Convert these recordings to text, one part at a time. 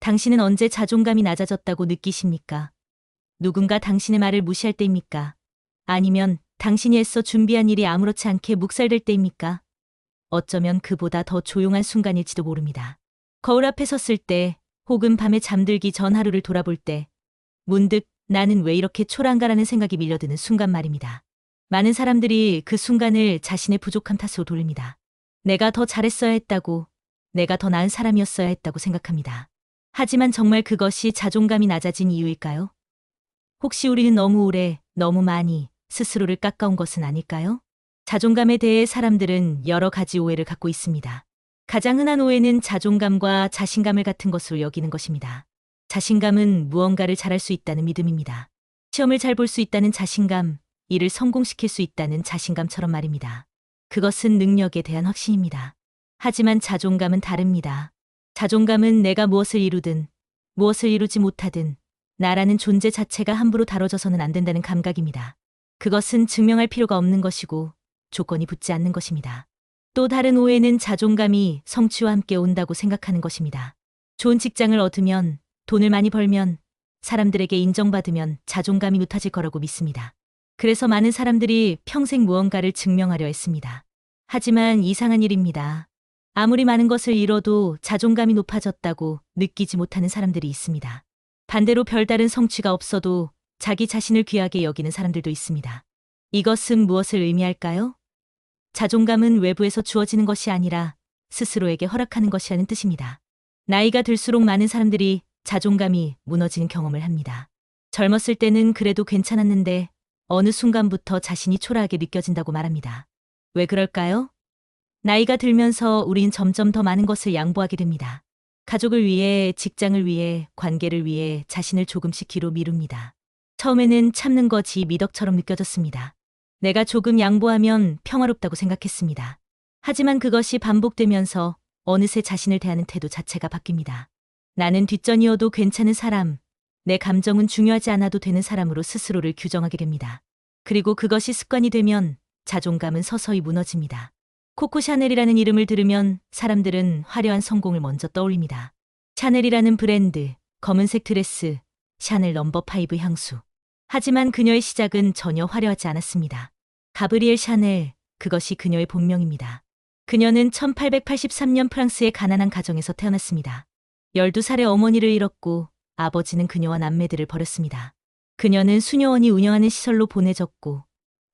당신은 언제 자존감이 낮아졌다고 느끼십니까? 누군가 당신의 말을 무시할 때입니까? 아니면 당신이 애써 준비한 일이 아무렇지 않게 묵살될 때입니까? 어쩌면 그보다 더 조용한 순간일지도 모릅니다. 거울 앞에 섰을 때, 혹은 밤에 잠들기 전 하루를 돌아볼 때, 문득 나는 왜 이렇게 초라한가라는 생각이 밀려드는 순간 말입니다. 많은 사람들이 그 순간을 자신의 부족함 탓으로 돌립니다. 내가 더 잘했어야 했다고, 내가 더 나은 사람이었어야 했다고 생각합니다. 하지만 정말 그것이 자존감이 낮아진 이유일까요? 혹시 우리는 너무 오래, 너무 많이 스스로를 깎아온 것은 아닐까요? 자존감에 대해 사람들은 여러 가지 오해를 갖고 있습니다. 가장 흔한 오해는 자존감과 자신감을 같은 것으로 여기는 것입니다. 자신감은 무언가를 잘할 수 있다는 믿음입니다. 시험을 잘 볼 수 있다는 자신감, 일을 성공시킬 수 있다는 자신감처럼 말입니다. 그것은 능력에 대한 확신입니다. 하지만 자존감은 다릅니다. 자존감은 내가 무엇을 이루든, 무엇을 이루지 못하든, 나라는 존재 자체가 함부로 다뤄져서는 안 된다는 감각입니다. 그것은 증명할 필요가 없는 것이고, 조건이 붙지 않는 것입니다. 또 다른 오해는 자존감이 성취와 함께 온다고 생각하는 것입니다. 좋은 직장을 얻으면, 돈을 많이 벌면, 사람들에게 인정받으면 자존감이 높아질 거라고 믿습니다. 그래서 많은 사람들이 평생 무언가를 증명하려 했습니다. 하지만 이상한 일입니다. 아무리 많은 것을 이뤄도 자존감이 높아졌다고 느끼지 못하는 사람들이 있습니다. 반대로 별다른 성취가 없어도 자기 자신을 귀하게 여기는 사람들도 있습니다. 이것은 무엇을 의미할까요? 자존감은 외부에서 주어지는 것이 아니라 스스로에게 허락하는 것이라는 뜻입니다. 나이가 들수록 많은 사람들이 자존감이 무너지는 경험을 합니다. 젊었을 때는 그래도 괜찮았는데 어느 순간부터 자신이 초라하게 느껴진다고 말합니다. 왜 그럴까요? 나이가 들면서 우린 점점 더 많은 것을 양보하게 됩니다. 가족을 위해, 직장을 위해, 관계를 위해 자신을 조금씩 뒤로 미룹니다. 처음에는 참는 것이 미덕처럼 느껴졌습니다. 내가 조금 양보하면 평화롭다고 생각했습니다. 하지만 그것이 반복되면서 어느새 자신을 대하는 태도 자체가 바뀝니다. 나는 뒷전이어도 괜찮은 사람, 내 감정은 중요하지 않아도 되는 사람으로 스스로를 규정하게 됩니다. 그리고 그것이 습관이 되면 자존감은 서서히 무너집니다. 코코 샤넬이라는 이름을 들으면 사람들은 화려한 성공을 먼저 떠올립니다. 샤넬이라는 브랜드, 검은색 드레스, 샤넬 넘버 5 향수. 하지만 그녀의 시작은 전혀 화려하지 않았습니다. 가브리엘 샤넬, 그것이 그녀의 본명입니다. 그녀는 1883년 프랑스의 가난한 가정에서 태어났습니다. 12살의 어머니를 잃었고 아버지는 그녀와 남매들을 버렸습니다. 그녀는 수녀원이 운영하는 시설로 보내졌고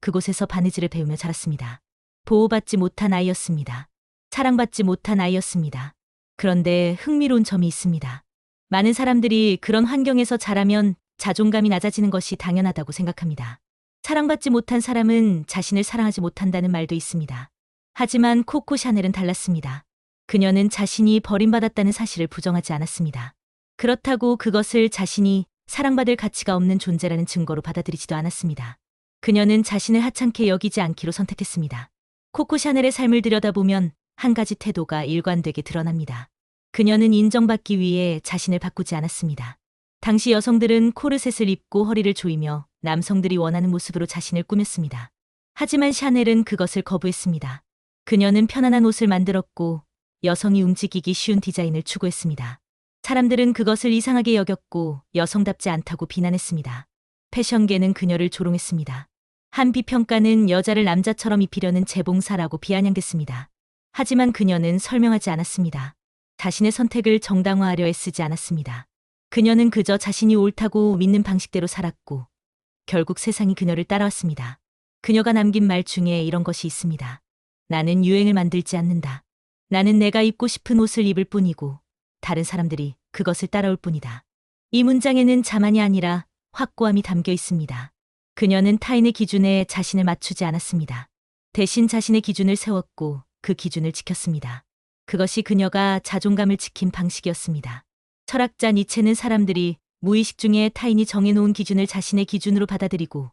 그곳에서 바느질을 배우며 자랐습니다. 보호받지 못한 아이였습니다. 사랑받지 못한 아이였습니다. 그런데 흥미로운 점이 있습니다. 많은 사람들이 그런 환경에서 자라면 자존감이 낮아지는 것이 당연하다고 생각합니다. 사랑받지 못한 사람은 자신을 사랑하지 못한다는 말도 있습니다. 하지만 코코 샤넬은 달랐습니다. 그녀는 자신이 버림받았다는 사실을 부정하지 않았습니다. 그렇다고 그것을 자신이 사랑받을 가치가 없는 존재라는 증거로 받아들이지도 않았습니다. 그녀는 자신을 하찮게 여기지 않기로 선택했습니다. 코코 샤넬의 삶을 들여다보면 한 가지 태도가 일관되게 드러납니다. 그녀는 인정받기 위해 자신을 바꾸지 않았습니다. 당시 여성들은 코르셋을 입고 허리를 조이며 남성들이 원하는 모습으로 자신을 꾸몄습니다. 하지만 샤넬은 그것을 거부했습니다. 그녀는 편안한 옷을 만들었고 여성이 움직이기 쉬운 디자인을 추구했습니다. 사람들은 그것을 이상하게 여겼고 여성답지 않다고 비난했습니다. 패션계는 그녀를 조롱했습니다. 한 비평가는 여자를 남자처럼 입히려는 재봉사라고 비아냥댔습니다. 하지만 그녀는 설명하지 않았습니다. 자신의 선택을 정당화하려 애쓰지 않았습니다. 그녀는 그저 자신이 옳다고 믿는 방식대로 살았고 결국 세상이 그녀를 따라왔습니다. 그녀가 남긴 말 중에 이런 것이 있습니다. 나는 유행을 만들지 않는다. 나는 내가 입고 싶은 옷을 입을 뿐이고 다른 사람들이 그것을 따라올 뿐이다. 이 문장에는 자만이 아니라 확고함이 담겨 있습니다. 그녀는 타인의 기준에 자신을 맞추지 않았습니다. 대신 자신의 기준을 세웠고 그 기준을 지켰습니다. 그것이 그녀가 자존감을 지킨 방식이었습니다. 철학자 니체는 사람들이 무의식 중에 타인이 정해놓은 기준을 자신의 기준으로 받아들이고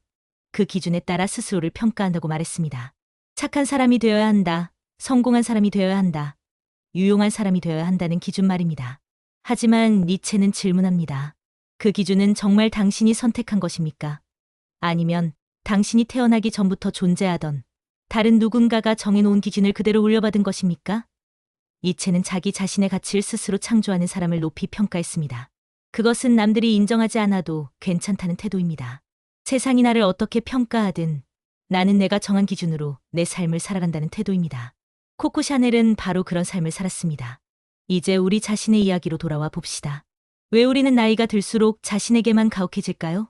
그 기준에 따라 스스로를 평가한다고 말했습니다. 착한 사람이 되어야 한다. 성공한 사람이 되어야 한다. 유용한 사람이 되어야 한다는 기준 말입니다. 하지만 니체는 질문합니다. 그 기준은 정말 당신이 선택한 것입니까? 아니면 당신이 태어나기 전부터 존재하던 다른 누군가가 정해놓은 기준을 그대로 물려받은 것입니까? 이체는 자기 자신의 가치를 스스로 창조하는 사람을 높이 평가했습니다. 그것은 남들이 인정하지 않아도 괜찮다는 태도입니다. 세상이 나를 어떻게 평가하든 나는 내가 정한 기준으로 내 삶을 살아간다는 태도입니다. 코코 샤넬은 바로 그런 삶을 살았습니다. 이제 우리 자신의 이야기로 돌아와 봅시다. 왜 우리는 나이가 들수록 자신에게만 가혹해질까요?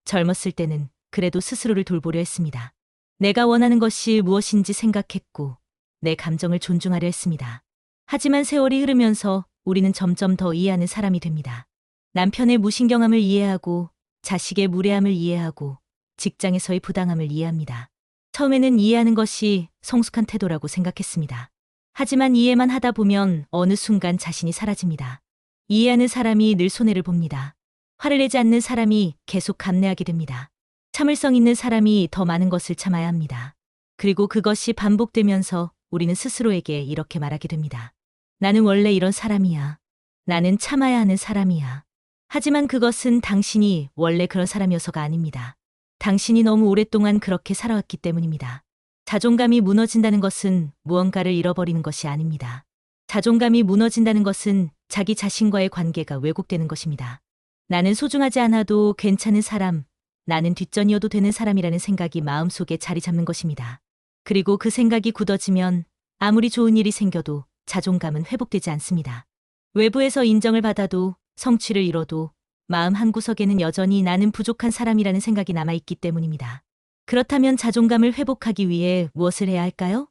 젊었을 때는 그래도 스스로를 돌보려 했습니다. 내가 원하는 것이 무엇인지 생각했고 내 감정을 존중하려 했습니다. 하지만 세월이 흐르면서 우리는 점점 더 이해하는 사람이 됩니다. 남편의 무신경함을 이해하고 자식의 무례함을 이해하고 직장에서의 부당함을 이해합니다. 처음에는 이해하는 것이 성숙한 태도라고 생각했습니다. 하지만 이해만 하다 보면 어느 순간 자신이 사라집니다. 이해하는 사람이 늘 손해를 봅니다. 화를 내지 않는 사람이 계속 감내하게 됩니다. 참을성 있는 사람이 더 많은 것을 참아야 합니다. 그리고 그것이 반복되면서 우리는 스스로에게 이렇게 말하게 됩니다. 나는 원래 이런 사람이야. 나는 참아야 하는 사람이야. 하지만 그것은 당신이 원래 그런 사람이어서가 아닙니다. 당신이 너무 오랫동안 그렇게 살아왔기 때문입니다. 자존감이 무너진다는 것은 무언가를 잃어버리는 것이 아닙니다. 자존감이 무너진다는 것은 자기 자신과의 관계가 왜곡되는 것입니다. 나는 소중하지 않아도 괜찮은 사람, 나는 뒷전이어도 되는 사람이라는 생각이 마음속에 자리 잡는 것입니다. 그리고 그 생각이 굳어지면 아무리 좋은 일이 생겨도 자존감은 회복되지 않습니다. 외부에서 인정을 받아도 성취를 이뤄도 마음 한구석에는 여전히 나는 부족한 사람이라는 생각이 남아있기 때문입니다. 그렇다면 자존감을 회복하기 위해 무엇을 해야 할까요?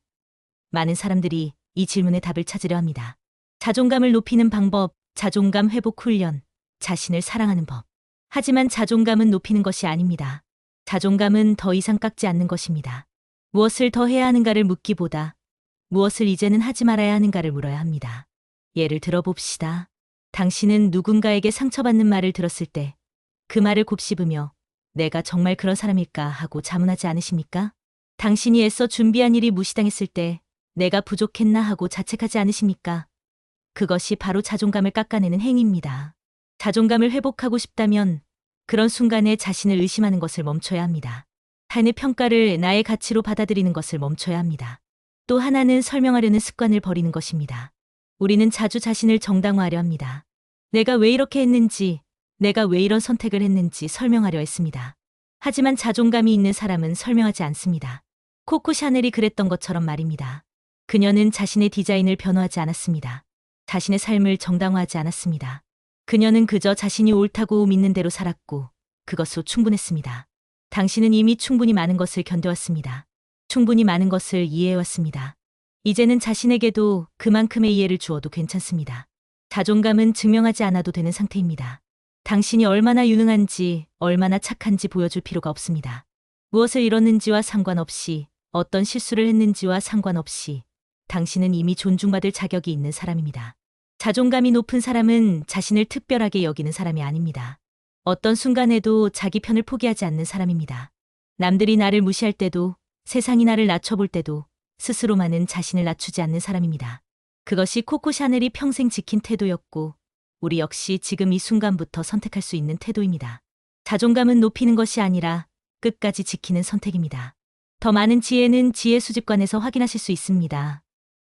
많은 사람들이 이 질문에 답을 찾으려 합니다. 자존감을 높이는 방법, 자존감 회복 훈련, 자신을 사랑하는 법. 하지만 자존감은 높이는 것이 아닙니다. 자존감은 더 이상 깎지 않는 것입니다. 무엇을 더 해야 하는가를 묻기보다 무엇을 이제는 하지 말아야 하는가를 물어야 합니다. 예를 들어 봅시다. 당신은 누군가에게 상처받는 말을 들었을 때 그 말을 곱씹으며 내가 정말 그런 사람일까 하고 자문하지 않으십니까? 당신이 애써 준비한 일이 무시당했을 때 내가 부족했나 하고 자책하지 않으십니까? 그것이 바로 자존감을 깎아내는 행위입니다. 자존감을 회복하고 싶다면 그런 순간에 자신을 의심하는 것을 멈춰야 합니다. 타인의 평가를 나의 가치로 받아들이는 것을 멈춰야 합니다. 또 하나는 설명하려는 습관을 버리는 것입니다. 우리는 자주 자신을 정당화하려 합니다. 내가 왜 이렇게 했는지, 내가 왜 이런 선택을 했는지 설명하려 했습니다. 하지만 자존감이 있는 사람은 설명하지 않습니다. 코코 샤넬이 그랬던 것처럼 말입니다. 그녀는 자신의 디자인을 변호하지 않았습니다. 자신의 삶을 정당화하지 않았습니다. 그녀는 그저 자신이 옳다고 믿는 대로 살았고 그것으로 충분했습니다. 당신은 이미 충분히 많은 것을 견뎌왔습니다. 충분히 많은 것을 이해해왔습니다. 이제는 자신에게도 그만큼의 이해를 주어도 괜찮습니다. 자존감은 증명하지 않아도 되는 상태입니다. 당신이 얼마나 유능한지, 얼마나 착한지 보여줄 필요가 없습니다. 무엇을 잃었는지와 상관없이, 어떤 실수를 했는지와 상관없이 당신은 이미 존중받을 자격이 있는 사람입니다. 자존감이 높은 사람은 자신을 특별하게 여기는 사람이 아닙니다. 어떤 순간에도 자기 편을 포기하지 않는 사람입니다. 남들이 나를 무시할 때도, 세상이 나를 낮춰볼 때도 스스로만은 자신을 낮추지 않는 사람입니다. 그것이 코코 샤넬이 평생 지킨 태도였고 우리 역시 지금 이 순간부터 선택할 수 있는 태도입니다. 자존감은 높이는 것이 아니라 끝까지 지키는 선택입니다. 더 많은 지혜는 지혜 수집관에서 확인하실 수 있습니다.